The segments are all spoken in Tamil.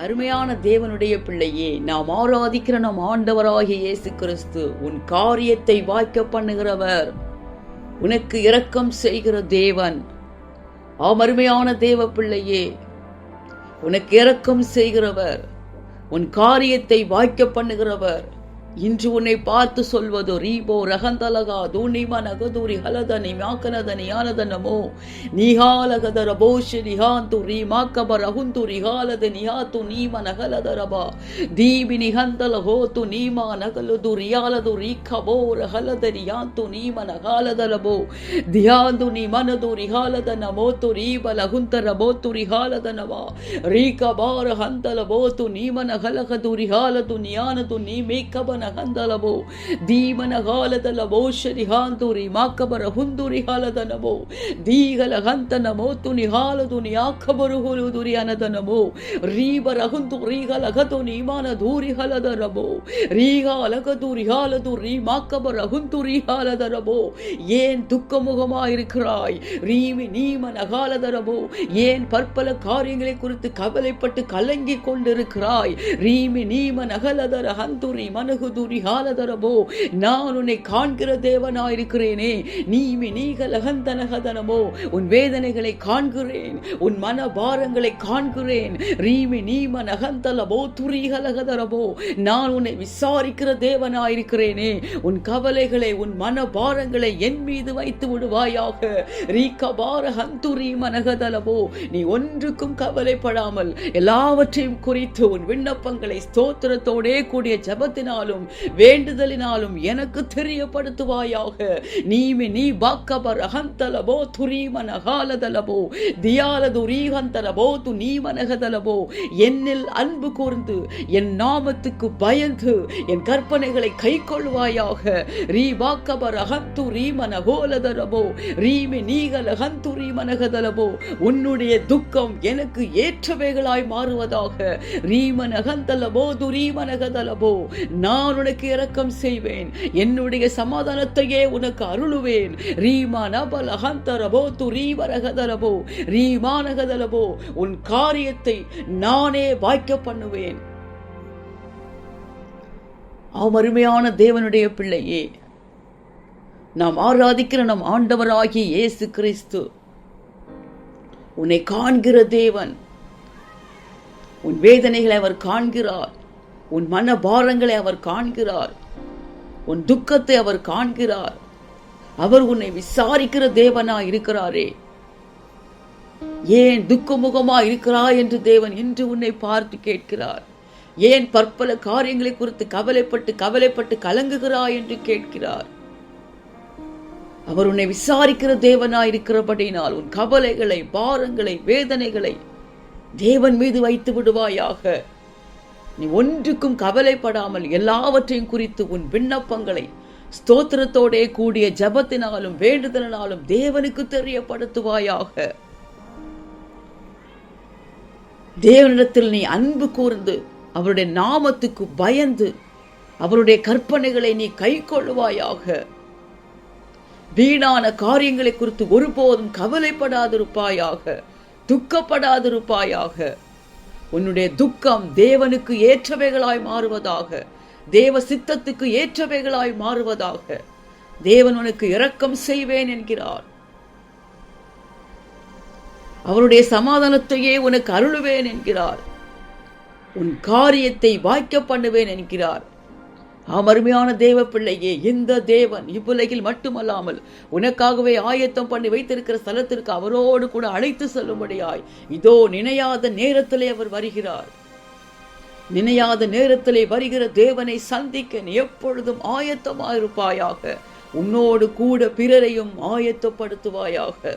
அருமையான தேவனுடைய பிள்ளையே, நாம் ஆராதிக்கிற நம் ஆண்டவராகிய இயேசு கிறிஸ்து உன் காரியத்தை வாய்க்க பண்ணுகிறவர், உனக்கு இரக்கம் செய்கிற தேவன். அருமையான தேவ பிள்ளையே, உனக்கு இரக்கம் செய்கிறவர், உன் காரியத்தை வாய்க்க பண்ணுகிறவர். இன்று உன்னை பார்த்து சொல்வது ரீபோ ரகந்தலகா தூணிம நகதூரி ஹலதனி மாக்கனதனி யானதனமோ நிஹாலகதர போஷ நிஹாந்து ரீமாக்கப ரகுந்து ரிஹாலத நிஹாத்து நீம நகலதரபா தீபி நிஹந்தல ஹோத்து நீமா நகலுது ரியாலது ரீக்கபோ ரஹலத ரியாந்து நீம நகாலதலபோ தியாது நீ மனது ரிஹாலத நமோத்து ரீப லகுந்தர போத்து ரிஹாலத நவா ரீகபார ஹந்தல போத்து நீம நகலகது ரிஹாலது நியானது நீ மேக்கப நகந்தலபோ தீமன காலதலபோ ஷரிஹாந்துரி மாக்கபர ஹுந்துரி ஹாலதனபோ தீகல ஹந்தனமோ துனி ஹாலதுனி ஆக்கபருகுலுதுரி அனதனமோ ரீபரகுந்து ரீகலகது நீமான தூரி ஹலதரபோ ரீகாலகதுரி ஹாலதுரி மாக்கபர ஹுந்துரி ஹாலதரபோ. ஏன் துக்கமுகமாயிருக்கிறாய்? ரீமி நீமன காலதரபோ. ஏன் பற்பல காரியங்களை குறித்து கவலைப்பட்டு கலங்கி கொண்டிருக்கிறாய்? ரீமி நீம நகலதர ஹந்துரி மனகு நான் உன்னை காண்கிற தேவனாயிருக்கிறேனே. நீமி நீகலகந்தனகதனமோ. உன் வேதனைகளை காண்கிறேன், உன் மன பாரங்களை காண்கிறேன். ரீமி நீம நகந்தலபோ துரிகலகதரபோ. நான் உன்னை விசாரிக்கிற தேவனாயிருக்கிறேனே. உன் கவலைகளை, உன் மன பாரங்களை என் மீது வைத்து விடுவாயாக. ரீகபார ஹந்துரி மனகதலபோ. நீ ஒன்றுக்கும் கவலைப்படாமல் எல்லாவற்றையும் குறித்து உன் விண்ணப்பங்களை ஸ்தோத்திரத்தோடே கூடிய ஜபத்தினாலும் வேண்டுதலினாலும் எனக்கு தெரியப்படுத்துவாயாக. நீமி நீ பாக்கபர ஹந்தலபோ துரீமன காலதலபோ தியாலது ரீஹந்தலபோ து நீமனகதலபோ. என்னில் அன்பு கூர்ந்து என் நாமத்துக்கு பயந்து என் கற்பனைகளை கைக்கொள்வாயாக. ரீ பாக்கபர ஹந்து ரீமன கோலதலபோ ரீமி நீகல ஹந்து ரீமனகதலபோ. உன்னுடைய துக்கம் எனக்கு ஏற்றவைகளாய் மாறுவதாக. ரீமனகந்தலபோ துரீமனகதலபோ. நான் உனக்கு இரக்கம் செய்வேன், என்னுடைய சமாதானத்தையே உனக்கு அருளுவேன். ரீமானபலஹந்தரபோ துரீவரகதலபோ ரீமானகதலபோ. உன் காரியத்தை நானே வாய்க்க பண்ணுவேன். அருமையான தேவனுடைய பிள்ளையே, நாம் ஆராதிக்கிற நம் ஆண்டவராகிய இயேசு கிறிஸ்து உன்னை காண்கிற தேவன். உன் வேதனைகளை அவர் காண்கிறார், உன் மன பாரங்களை அவர் காண்கிறார், உன் துக்கத்தை அவர் காண்கிறார். அவர் உன்னை விசாரிக்கிற தேவனா இருக்கிறாரே. ஏன் துக்கமுகமா இருக்கிறாய் என்று தேவன் இன்று உன்னை பார்த்து கேட்கிறார். ஏன் பற்பல காரியங்களை குறித்து கவலைப்பட்டு கலங்குகிறாய் என்று கேட்கிறார். அவர் உன்னை விசாரிக்கிற தேவனா இருக்கிறபடினால் உன் கவலைகளை, பாரங்களை, வேதனைகளை தேவன் மீது வைத்து விடுவாயாக. நீ ஒன்றுக்கும் கவலைப்படாமல் எல்லாவற்றையும் குறித்து உன் விண்ணப்பங்களை ஸ்தோத்திரத்தோடே கூடிய ஜபத்தினாலும் வேண்டுதலினாலும் தேவனுக்கு தெரியப்படுத்துவாயாக. தேவனிடத்தில் நீ அன்பு கூர்ந்து அவருடைய நாமத்துக்கு பயந்து அவருடைய கற்பனைகளை நீ கைக்கொள்வாயாக. வீணான காரியங்களை குறித்து ஒருபோதும் கவலைப்படாதிருப்பாயாக, துக்கப்படாதிருப்பாயாக. உன்னுடைய துக்கம் தேவனுக்கு ஏற்றவைகளாய் மாறுவதாக, தேவ சித்தத்துக்கு ஏற்றவைகளாய் மாறுவதாக. தேவன் உனக்கு இரக்கம் செய்வேன் என்கிறார். அவருடைய சமாதானத்தையே உனக்கு அருளுவேன் என்கிறார். உன் காரியத்தை வாய்க்க பண்ணுவேன் என்கிறார். அருமையான தேவ பிள்ளையே, இந்த தேவன் இவ்வுலகில் மட்டுமல்லாமல் உனக்காகவே ஆயத்தம் பண்ணி வைத்திருக்கிற ஸ்தலத்திற்கு அவரோடு கூட அழைத்து செல்லும்படியாய் இதோ நினையாத நேரத்திலே அவர் வருகிறார். நினையாத நேரத்திலே வருகிற தேவனை சந்திக்க நீ எப்பொழுதும் ஆயத்தமாயிருப்பாயாக. உன்னோடு கூட பிறரையும் ஆயத்தப்படுத்துவாயாக.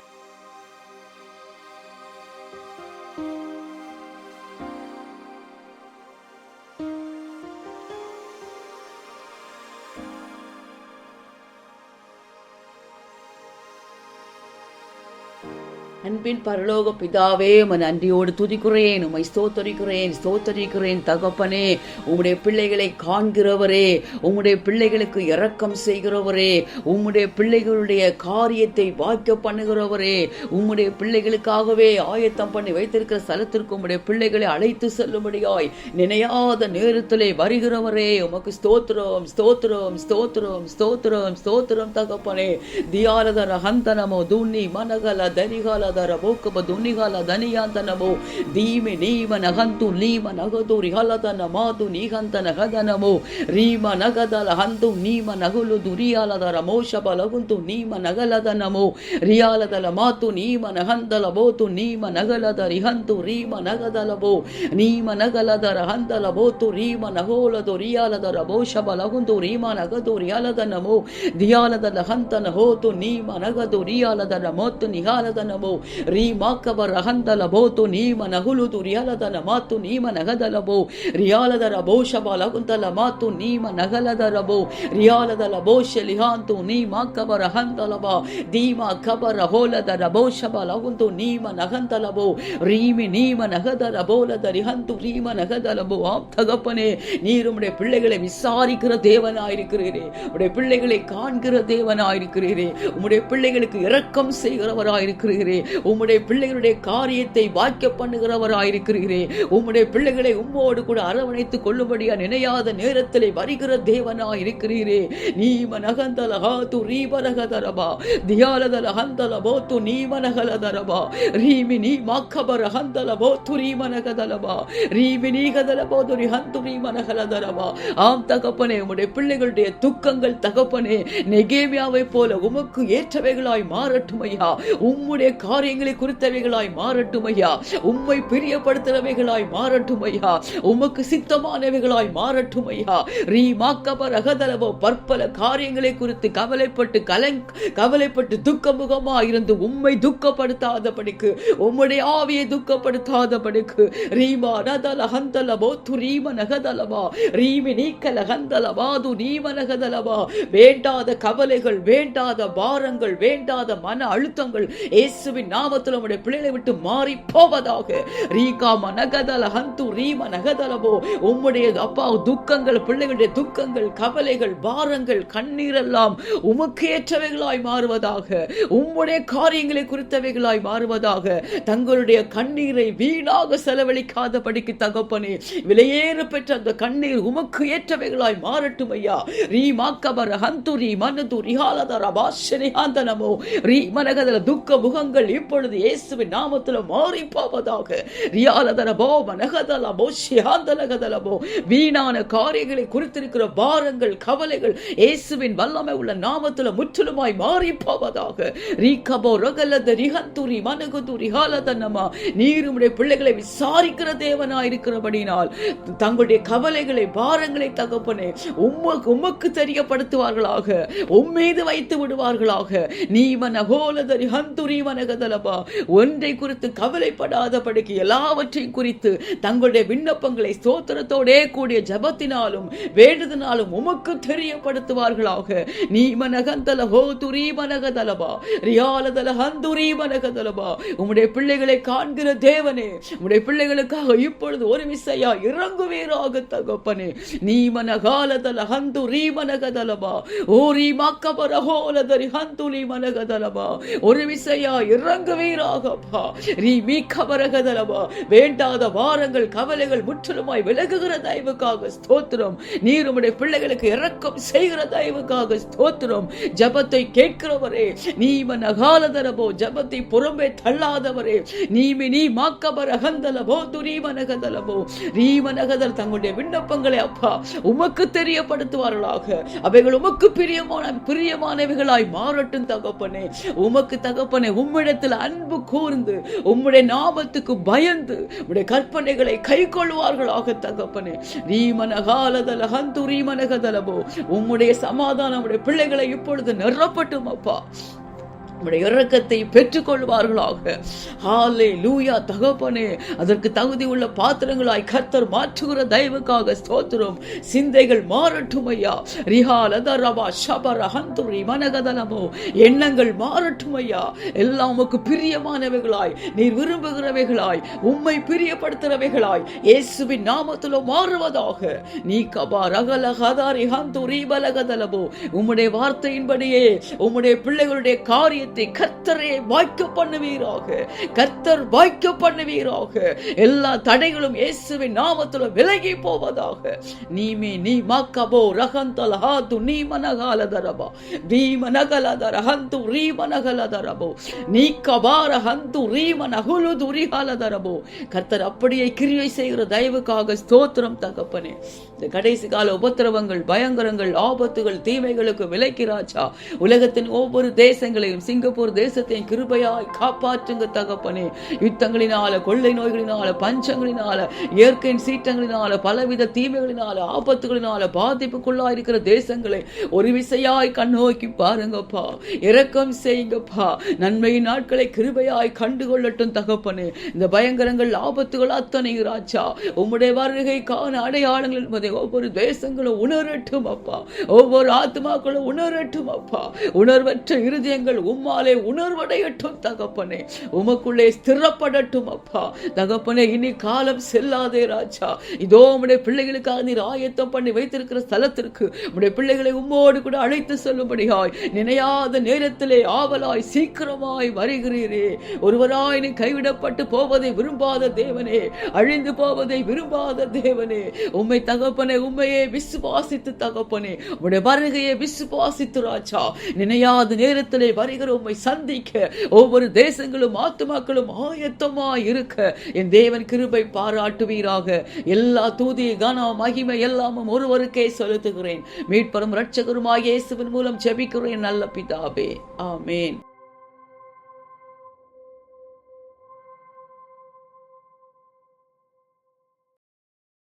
அன்பின் பரலோக பிதாவே, உம்மை நன்றியோடு துதிக்கிறேன், உம்மை ஸ்தோத்தரிக்கிறேன் தகப்பனே. உம்முடைய பிள்ளைகளை காண்கிறவரே, உம்முடைய பிள்ளைகளுக்கு இரக்கம் செய்கிறவரே, உம்முடைய பிள்ளைகளுடைய காரியத்தை வாய்க்க பண்ணுகிறவரே, உம்முடைய பிள்ளைகளுக்காகவே ஆயத்தம் பண்ணி வைத்திருக்கிற ஸ்தலத்திற்கு உம்முடைய பிள்ளைகளை அழைத்து செல்லும்படியாய் நினையாத நேரத்திலே வருகிறவரே, உமக்கு ஸ்தோத்திரம் ஸ்தோத்திரம் ஸ்தோத்திரம் ஸ்தோத்திரம் ஸ்தோத்திரம் தகப்பனே. தியாலதர ஹந்தனமோ துன்னி மனகல தரிகால ಬೋಕಬ ದುನಿಗಾಲ ದನಿಯಾಂತನಮೋ ದೀಮೆ ನೀಮ ನಗಂತು ಲೀಮ ನಗದು ರಿಹಲದನ ಮಾತು ನೀಗಂತನ ಹದನಮೋ ರೀಮ ನಗದಲ ಹಂತು ನೀಮ ನಗುಲು ದುರಿಯಾಲದರ ಮೋಷಬ ಲಗುಂತು ನೀಮ ನಗಲದನಮೋ ರಿಯಾಲದಲ ಮಾತು ನೀಮ ನಹಂದಲ ಬೋತು ನೀಮ ನಗಲದ ರಿಹಂತು ರೀಮ ನಗದಲಬೋ ನೀಮ ನಗಲದರ ಹಂದಲ ಬೋತು ರೀಮ ನಗೋಲದು ರಿಯಾಲದರ ಮೋಷಬ ಲಗುಂತು ರೀಮ ನಗದು ರಿಯಾಲದನಮೋ ದಿಯಾಲದಲ ಹಂತನ ಹೋತು ನೀಮ ನಗದು ರಿಯಾಲದರ ಮೋತು ನಿಹಾಲದನಮೋ ರೀಮಾಕಬರ ಹಂದಲ ಬೋತು ನೀಮ ನಗುಲುದು ರಿಯಾಲದನ ಮಾತು ನೀಮ ನಗದಲಬೋ ರಿಯಾಲದರ ಬೋಷಬ ಲಗುಂತಲ ಮಾತು ನೀಮ ನಗಲದರಬೋ ರಿಯಾಲದಲ ಬೋಷ ಲಿಹಾಂತು ನೀಮಾಕಬರ ಹಂದಲಬ ದೀಮ ಕಬರ ಹೋಲದರ ಬೋಷಬ ಲಗುಂತು ನೀಮ ನಗಂತಲಬೋ ரீமி நீம நகதல போலத ரிஹந்து ரீம நகதலபோ. ஆம் தகப்பனே, நீர் உம்முடைய பிள்ளைகளை விசாரிக்கிற தேவனாயிருக்கிறீரே, உம்முடைய பிள்ளைகளை காண்கிற தேவனாயிருக்கிறீரே, உம்முடைய பிள்ளைகளுக்கு இரக்கம் செய்கிறவராயிருக்கிறீரே, உம்முடைய பிள்ளைகளுடைய காரியத்தை வாய்க்க பண்ணுகிறவராயிருக்கிறீரே, உம்முடைய பிள்ளைகளை உம்மோடு கூட அரவணைத்துக் கொள்ளும்படியா நினையாத நேரத்திலே வருகிற தேவனாயிருக்கிறீரே. நீம நகந்தல ஹாத்து ரீபரகதரபா தியாலதல ஹந்தல போத்து நீம நகலதரபா ரீமி நீ மாக்கபர ஹந்தல போத்து ரீம நகதலபா ரீமி நீகதல போது ரிஹந்து ரீம நகலதரபா. ஆம் தகப்பனே, உம்முடைய பிள்ளைகளுடைய துக்கங்கள் தகப்பனே நெகேமியாவை போல உமக்கு ஏற்றவைகளாய் மாறட்டும் ஐயா. உம்முடைய காரியங்களை குறித்தவைகளாய் மாறட்டும் ஐயா. உம்மை பிரியப்படுத்துறவைகளாய் மாறட்டும் ஐயா. உமக்கு சித்தமானவைகளாய் மாறட்டும் ஐயா. ரீமாக்கபர ஹதலபோ பற்பல காரியங்களை குறித்து கவலைப்பட்டு துக்கமுகமா இருந்து உம்மை துக்கப்படுத்தாதபடிக்கு, உம்முடைய ஆவியை துக்கப்படுத்தாதபடிக்கு ரீமா நதல ஹந்தலபோ துரீம நகதலபா ரீமி நீக்கல ஹந்தலபாது நீம நகதலபா. வேண்டாத கவலைகள், வேண்டாத பாரங்கள், வேண்டாத மன அழுத்தங்கள் இயேசுவின் நாமத்தில் உம்முடைய பிள்ளைகளை விட்டு மாறி போவதாக. ரீகாம நகதல ஹந்து ரீம நகதலபோ. உம்முடைய அப்பா துக்கங்கள், பிள்ளைகளுடைய துக்கங்கள், கவலைகள், பாரங்கள், கண்ணீரெல்லாம் உமக்கு ஏற்றவைகளாய் மாறுவதாக. உம்முடைய காரியங்களை குறித்தவைகளாய் மாறுவதாக. தங்களுடைய கண்ணீரை வீணாக செலவழிக்காதபடிக்கு தகப்பனே, விலையேற பெற்ற அந்த கண்ணீர் உமக்கு ஏற்றவைகளாய் மாறட்டும் ஐயா. ரீமாக்கபர ஹந்து ரீ மனது ரிஹாலதர பாஷனிஹாந்தனமோ ரீமனகதல துக்க முகங்கள் இப்பொழுது இயேசுவின் நாமத்தில் மாறி போவதாக. ரியாலதரபோ மனகதல போஷிஹாந்தலகதலபோ. வீணான காரியங்களை குறித்திருக்கிற பாரங்கள், கவலைகள் இயேசுவின் வல்லமை உள்ள நாமத்தில் முற்றிலுமாய் மாறி போவதாக. ரீகபோ ரகலத ரிஹந்துரி மனகுது ரிஹாலதனமா. நீர் உம்முடைய பிள்ளைகளை விசாரிக்கிற தேவனாயிருக்கிறபடினால் தங்களுடைய கவலைகளை, பாரங்களை தகப்பனே உமக்கு தெரியப்படுத்துவார்களாக, உம்மீது வைத்து விடுவார்களாக. நீமனகோலதரி ஹந்துரி மனகதலபா. ஒன்றை குறித்து கவலைப்படாதபடிக்கு எல்லாவற்றையும் குறித்து தங்களுடைய விண்ணப்பங்களை ஸ்தோத்திரத்தோடே கூடிய ஜபத்தினாலும் வேண்டுதனாலும் உமக்கு தெரியப்படுத்துவார்களாக. நீமனகந்தல ஹோதுரி மனகதலபா ரியாலதல ஹந்துரி மனகதலபா. உம்முடைய பிள்ளைகளை காண்கிற தேவனே, உம்முடைய பிள்ளைகளுக்காக இப்பொழுது ஒரு விசையா இறங்குவீராக தகப்பனே. நீமனகாலதல ஹந்துரி மனகதலபா ஓரி மாக்கபர ஹோலதரி ஹந்துரி மனகதலபா. ஒரு விசையா இறங்குவீராகப்பா. ரீமீக்கபரகதலபா. வேண்டாத வாரங்கள், கவலைகள் முற்றிலுமாய் விலகுகிற தயவுக்காக ஸ்தோத்திரம். நீர் உம்முடைய பிள்ளைகளுக்கு இரக்கம் செய்கிற தயவுக்காக ஸ்தோத்திரம். ஜபத்தை கேட்கிறவரே, நீம நகாலதரபோ, ஜபத்தை புறம்பே தள்ளாதவரே, நீமி நீ மாக்கபர ஹந்தலபோ துரீமனகதலபோ ரீமனகதல் தங்களுடைய விண்ணப்பங்களை அப்பா உமக்கு தெரியப்படுத்துவார்களாக. அவைகள் உமக்கு பிரியமானவைகளாய் மாறட்டும் தகப்பனே. உமக்கு தகப்பனே உம்மிடத்தில் அன்பு கூர்ந்து உம்முடைய நாமத்துக்கு பயந்து உம்முடைய கற்பனைகளை கை கொள்வார்களாக தகப்பனே. ரீமனகாலதல ஹந்து ரீமனகதலபோ. உம்முடைய சமாதானம் உம்முடைய பிள்ளைகளை இப்பொழுது நிரப்பட்டும் அப்பா. உம்முடைய இரக்கத்தை பெற்றுக்கொள்வார்களாக. ஹல்லேலூயா தகப்பனே, அதற்கு தகுதி உள்ள பாத்திரங்களாய் கர்த்தர் மாற்றுகிற தயவுக்காக ஸ்தோத்திரம். சிந்தைகள் மாறட்டும் ஐயா. ரிஹாலதரபா ஷபர ஹந்துரி மனகதலமோ, எண்ணங்கள் மாறட்டும் ஐயா. எல்லாம் உமக்கு பிரியமானவைகளாய், நீர் விரும்புகிறவைகளாய், உம்மை பிரியப்படுத்துகிறவைகளாய் இயேசுவின் நாமத்திலோ மாறுவதாக. நீ கபா ரகல ஹதாரி ஹந்துரி பலகதலமோ, உம்முடைய வார்த்தையின்படியே உம்முடைய பிள்ளைகளுடைய காரியத்தை கர்த்தரே வாய்க்க பண்ணுவீராக. கர்த்தர் வாய்க்க பண்ணுவீராக. எல்லா தடைகளும் இயேசுவின் நாமத்தில விலகி போவதாக. நீமே நீ மக்கபோ ரகந்தல ஹாது நீ மனகாலதரபா நீ மனகலதர ஹந்து ரீ மனகலதரபோ நீ கபார ஹந்து ரீ மனகுலுது ரிஹாலதரபோ. கர்த்தர் அப்படியே கிரியை செய்கிற தயவுக்காக ஸ்தோத்திரம் தகப்பனே. இந்த கடைசி கால உபத்திரவங்கள், பயங்கரங்கள், ஆபத்துகள், தீமைகளுக்கு விலக்கிறாச்சா. உலகத்தின் ஒவ்வொரு தேசங்களையும், சிங்கப்பூர் தேசத்தையும் கிருபையாய் காப்பாற்றுங்க தகப்பனே. யுத்தங்களினால, கொள்ளை நோய்களினால, பஞ்சங்களினால, இயற்கையின் சீற்றங்களினால, பலவித தீமைகளினால, ஆபத்துகளினால பாதிப்புக்குள்ளாயிருக்கிற தேசங்களை ஒரு விசையாய் கண்ணோக்கி பாருங்கப்பா. இரக்கம் செய்யுங்கப்பா. நன்மையின் நாட்களை கிருபையாய் கண்டுகொள்ளட்டும் தகப்பனே. இந்த பயங்கரங்கள், ஆபத்துகள் அத்தனை ராஜா உம்முடைய வருகை காண அடையாளங்கள் என்பதை ஒவ்வொரு தேசங்களும் உணரட்டும் அப்பா. ஒவ்வொரு ஆத்மாக்களும் உணரட்டும் அப்பா. உணர்வற்ற இருதயங்கள் உம்மாலே உணர்வடையட்டும் தகப்பனே. உமக்குள்ளே ஸ்திரப்படட்டும் அப்பா. தகப்பனே, இனி காலம் செல்லாதே ராஜா. இதோ உம்முடைய பிள்ளைகளுக்காக நீர் ஆயத்தம் பண்ணி வைத்திருக்கிற ஸ்தலத்திற்கு உம்முடைய பிள்ளைகளை உம்மோடு கூட அழைத்து செல்லும்படியாய் நினையாத நேரத்திலே ஆவலாய் சீக்கிரமாய் வருகிறீரே. ஒருவராய் நீ கைவிடப்பட்டு போவதை விரும்பாத தேவனே, அழிந்து போவதை விரும்பாத தேவனே, உம்மை தகப்பனே, உம்மையே விசுவாசித்து தகப்பனே, உம்முடைய வருகையை விசுவாசித்து ராஜா நினையாத நேரத்திலே வருகிற உம்மை சந்திக்க ஒவ்வொரு தேசங்களும் ஆத்துமாக்களும் ஆயத்தமாய் இருக்க என் தேவன் கிருபை பாராட்டுவீராக. எல்லா தூதி கனம் மகிமை எல்லாமும் ஒருவருக்கே செலுத்துகிறேன். மீட்பரும் இரட்சகருமாகிய இயேசுவின் மூலம் ஜெபிக்கிறேன் நல்ல பிதாவே. ஆமென்.